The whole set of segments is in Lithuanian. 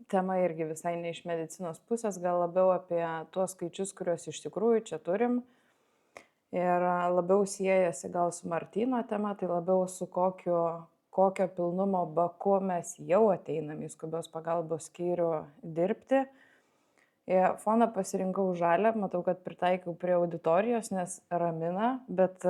tema irgi visai ne iš medicinos pusės, gal labiau apie tuos skaičius, kuriuos iš tikrųjų čia turim. Ir labiau siejasi gal su Martyno tema, tai labiau su kokio pilnumo baku mes jau ateinam į skubios pagalbos skyrių dirbti. Foną pasirinkau žalią, matau, kad pritaikiau prie auditorijos, nes ramina, bet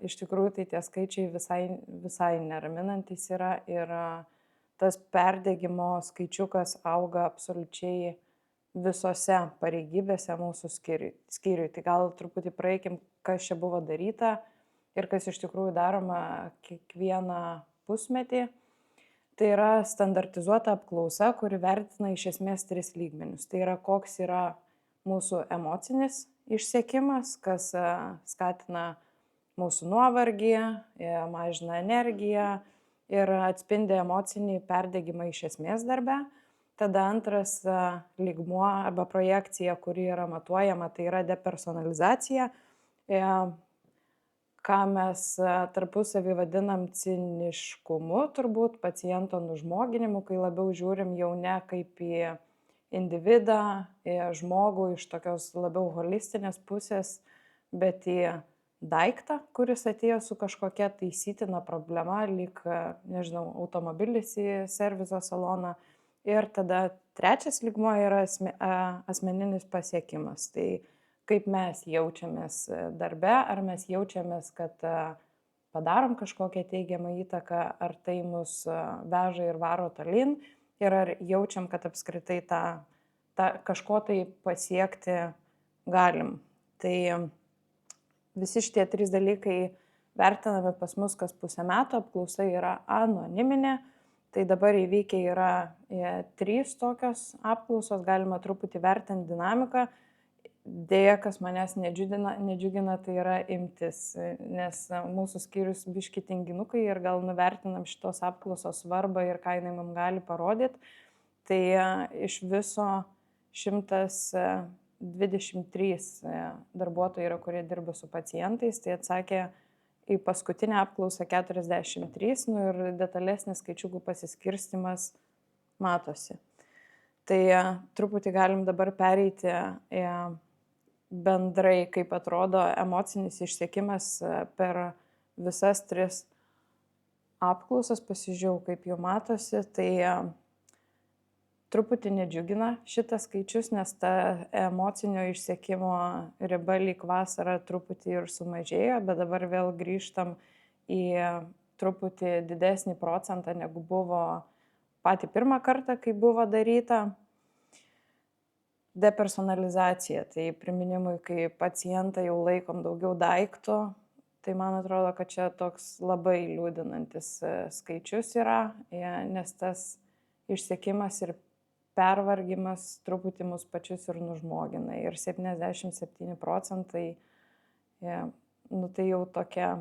iš tikrųjų tai tie skaičiai visai neraminantis yra ir tas perdegimo skaičiukas auga absoliučiai visose pareigybėse mūsų skyriui. Tai gal truputį praeikim, kas čia buvo daryta ir kas iš tikrųjų daroma kiekvieną pusmetį. Tai yra standartizuota apklausa, kuri vertina iš esmės 3 lygmenius. Tai yra, koks yra mūsų emocinis išsekimas, kas skatina mūsų nuovargį, mažina energiją ir atspindi emocinį perdegimą iš esmės darbe. Tada antras lygmuo arba projekcija, kuri yra matuojama, tai yra depersonalizacija, ką mes tarpusavį vadinam ciniškumu, turbūt paciento nužmoginimu, kai labiau žiūrim jau ne kaip į individą, į žmogų iš tokios labiau holistinės pusės, bet į daiktą, kuris atėjo su kažkokia taisytina problema, lyg, nežinau, automobilis į serviso saloną. Ir tada trečias lygmuo yra asmeninis pasiekimas. Tai kaip mes jaučiamės darbe, ar mes jaučiamės, kad padarom kažkokią teigiamą įtaką, ar tai mus veža ir varo tolyn, ir ar jaučiam, kad apskritai kažko tai pasiekti galim. Tai visi šitie 3 dalykai vertinami pas mus kas pusę metų, apklausa yra anoniminė, tai dabar įvykę yra 3 tokios apklausos, galima truputį vertinti dinamiką. Deja, kas manęs nedžiugina, tai yra imtis, nes mūsų skyrius biški tinginukai ir gal nuvertinam šitos apklausos svarbą ir ką jinai mums gali parodyti. Tai iš viso 123 darbuotojai yra, kurie dirba su pacientais, tai atsakė į paskutinę apklausą 43, ir detalesnis skaičiukų pasiskirstimas matosi. Tai truputį galim dabar pereiti bendrai, kaip atrodo emocinis išsekimas per visas 3 apklausas, pasižiūrėjau, kaip jau matosi, tai truputį nedžiugina šitas skaičius, nes ta emocinio išsekimo riba lyg vasarą truputį ir sumažėjo, bet dabar vėl grįžtam į truputį didesnį procentą, negu buvo patį pirmą kartą, kai buvo daryta. Depersonalizacija, tai priminimui, kai pacientą jau laikom daugiau daiktų, tai man atrodo, kad čia toks labai liūdinantis skaičius yra, nes tas išsekimas ir pervargimas truputį mus pačius ir nužmogina. Ir 77%, tai jau tokia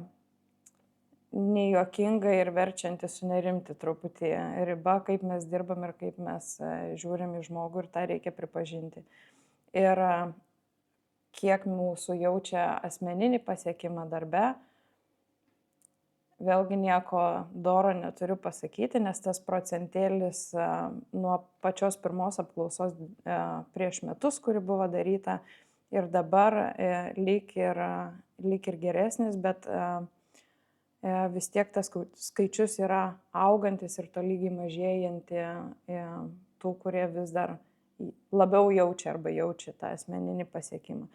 nejuokinga ir verčianti sunerimti truputį riba, kaip mes dirbam ir kaip mes žiūrim į žmogų, ir tą reikia pripažinti. Ir kiek mūsų jaučia asmeninį pasiekimą darbe, vėlgi nieko doro neturiu pasakyti, nes tas procentėlis nuo pačios pirmos apklausos prieš metus, kuri buvo daryta, ir dabar lyg ir geresnis, bet vis tiek tas skaičius yra augantis ir tolygiai mažėjanti tų, kurie vis dar labiau jaučia arba jaučia tą asmeninį pasiekimą.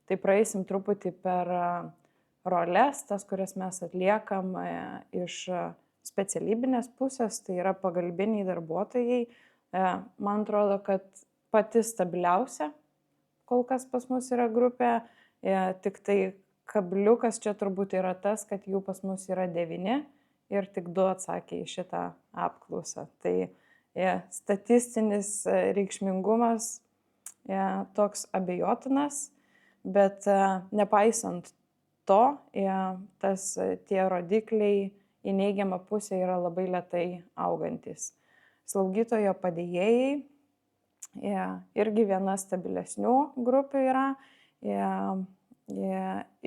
Tai praeisim truputį per roles, tas, kurias mes atliekam iš specialybinės pusės, tai yra pagalbiniai darbuotojai. Man atrodo, kad pati stabiliausia kol kas pas mus yra grupė, tik tai kabliukas čia turbūt yra tas, kad jų pas mus yra 9 ir tik 2 atsakė į šitą apklausą. Tai statistinis reikšmingumas toks abejotinas, bet nepaisant to, tie rodikliai į neigiamą pusę yra labai lėtai augantis. Slaugytojo padėjėjai irgi viena stabilesnių grupių yra.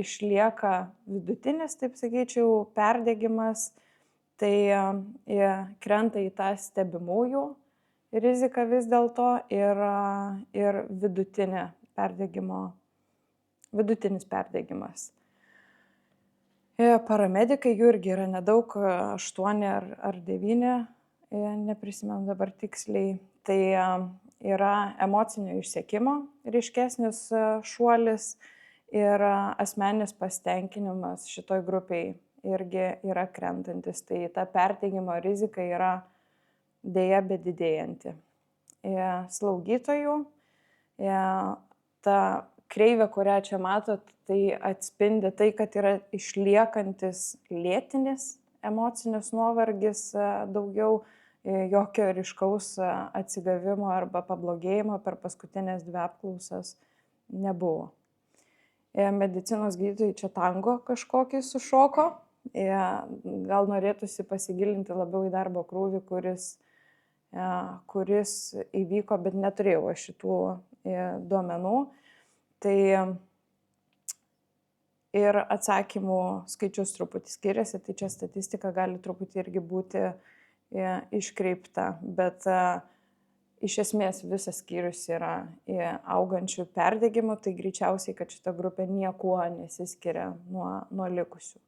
Išlieka vidutinis, taip sakyčiau, perdegimas, tai krenta į tą stebimųjų rizika vis dėlto ir vidutinis perdegimas. Paramedikai, jų irgi yra nedaug, 8 ar 9, neprisimenu dabar tiksliai. Tai yra emocinio išsekimo ryškesnis šuolis ir asmeninis pasitenkinimas šitoj grupiai irgi yra krentantis. Tai ta perdegimo rizika yra dėja bet didėjanti. Slaugytojų ta kreivė, kurią čia matot, tai atspindi tai, kad yra išliekantis lėtinis emocinis nuovargis daugiau, jokio ryškaus atsigavimo arba pablogėjimo per paskutinės 2 apklausas nebuvo. Medicinos gydytojai čia tango kažkokį sušoko, gal norėtųsi pasigilinti labiau į darbo krūvį, kuris įvyko, bet neturėjau aš šitų duomenų. Tai ir atsakymų skaičius truputį skiriasi, tai čia statistika gali truputį irgi būti iškreipta, bet iš esmės visas skyrius yra augančių perdegimų, tai greičiausiai, kad šita grupė niekuo nesiskiria nuo likusių.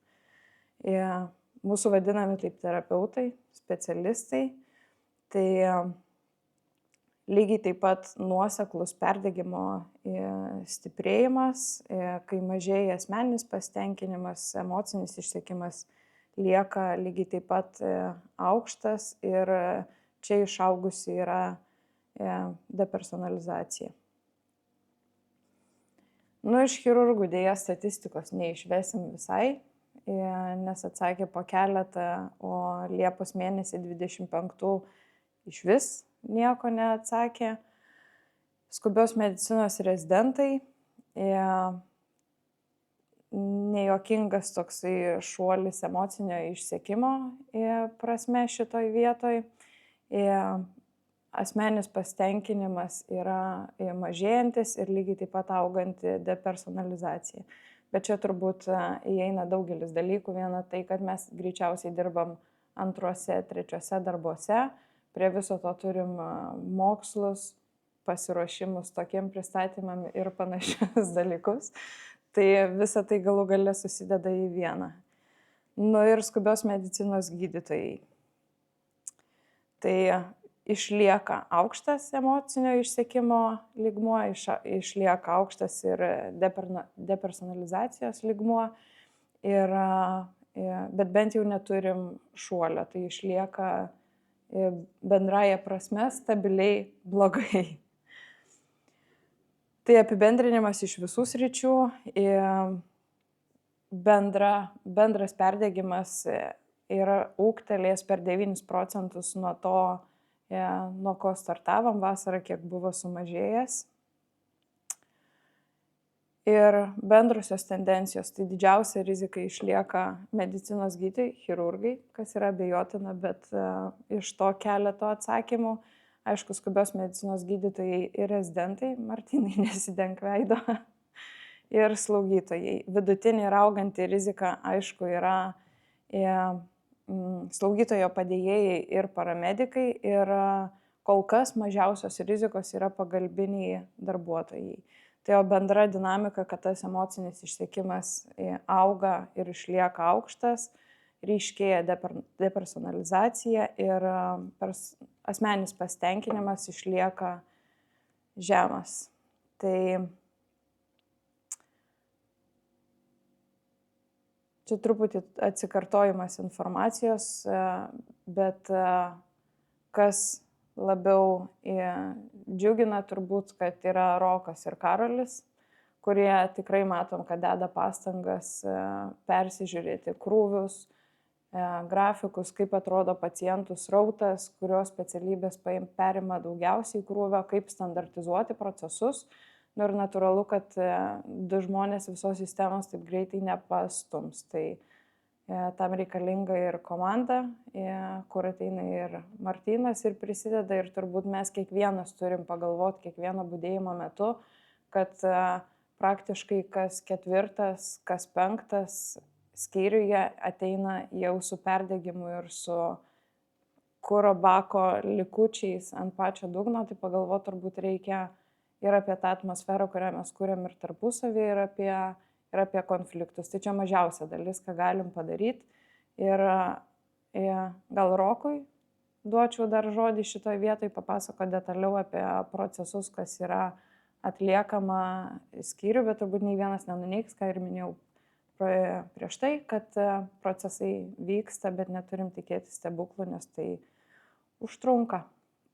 Mūsų vadinami taip terapeutai, specialistai, tai lygiai taip pat nuoseklus perdegimo stiprėjimas, kai mažėja asmeninis pasitenkinimas, emocinis išsekimas lieka lygiai taip pat aukštas ir čia išaugusi yra depersonalizacija. Iš chirurgų dėja statistikos neišvesim visai, nes atsakė po keletą, o Liepos mėnesį 25 iš vis nieko neatsakė. Skubios medicinos rezidentai, nejuokingas toksai šuolis emocinio išsekimo prasme šitoj vietoj. Asmeninis pasitenkinimas yra mažėjantis ir lygiai taip pat auganti depersonalizacija. Bet čia turbūt įeina daugelis dalykų. Viena tai, kad mes greičiausiai dirbam 2, 3 darbuose. Prie viso to turim mokslus, pasiruošimus tokiem pristatymam ir panašius dalykus. Tai visa tai galų gale susideda į vieną. Ir skubios medicinos gydytojai. Tai išlieka aukštas emocinio išsekimo lygmuo, išlieka aukštas ir depersonalizacijos lygmuo, bet bent jau neturim šuolio, tai išlieka bendraja prasme stabiliai blogai. Tai apibendrinimas iš visų sričių. Bendras perdegimas yra ūgtelėjęs per 9% nuo to, nuo ko startavom vasarą, kiek buvo sumažėjęs. Ir bendrusios tendencijos, tai didžiausia rizika išlieka medicinos gydytojai, chirurgai, kas yra abejotina, bet iš to keleto atsakymų, aišku, skubios medicinos gydytojai ir rezidentai, Martynai, nesidenk veido, ir slaugytojai. Vidutinė ir auganti rizika, aišku, yra slaugytojo padėjėjai ir paramedikai, ir kol kas mažiausios rizikos yra pagalbiniai darbuotojai. Tai jo bendra dinamika, kad tas emocinis išsekimas auga ir išlieka aukštas, ryškėja depersonalizacija ir asmeninis pasitenkinimas išlieka žemas. Tai čia truputį atsikartojimas informacijos, bet kas labiau džiugina turbūt, kad yra Rokas ir Karolis, kurie tikrai matom, kad deda pastangas persižiūrėti krūvius, grafikus, kaip atrodo pacientų srautas, kurios specialybės perima daugiausiai krūvio, kaip standartizuoti procesus. Ir natūralu, kad 2 žmonės visos sistemos taip greitai nepastums. Tai tam reikalinga ir komanda, kur ateina ir Martynas ir prisideda, ir turbūt mes kiekvienas turim pagalvoti kiekvieno budėjimo metu, kad praktiškai kas 4, kas 5 skyriuje ateina jau su perdegimu ir su kuro bako likučiais ant pačio dugno, tai pagalvoti turbūt reikia ir apie tą atmosferą, kurią mes kuriam ir tarpusavį, ir apie konfliktus. Tai čia mažiausia dalis, ką galim padaryti. Ir gal Rokui duočiau dar žodį šitoje vietoje, papasako detaliau apie procesus, kas yra atliekama skyrių, bet turbūt nei vienas nenuneigs, ką ir minėjau prieš tai, kad procesai vyksta, bet neturim tikėti stebuklų, nes tai užtrunka.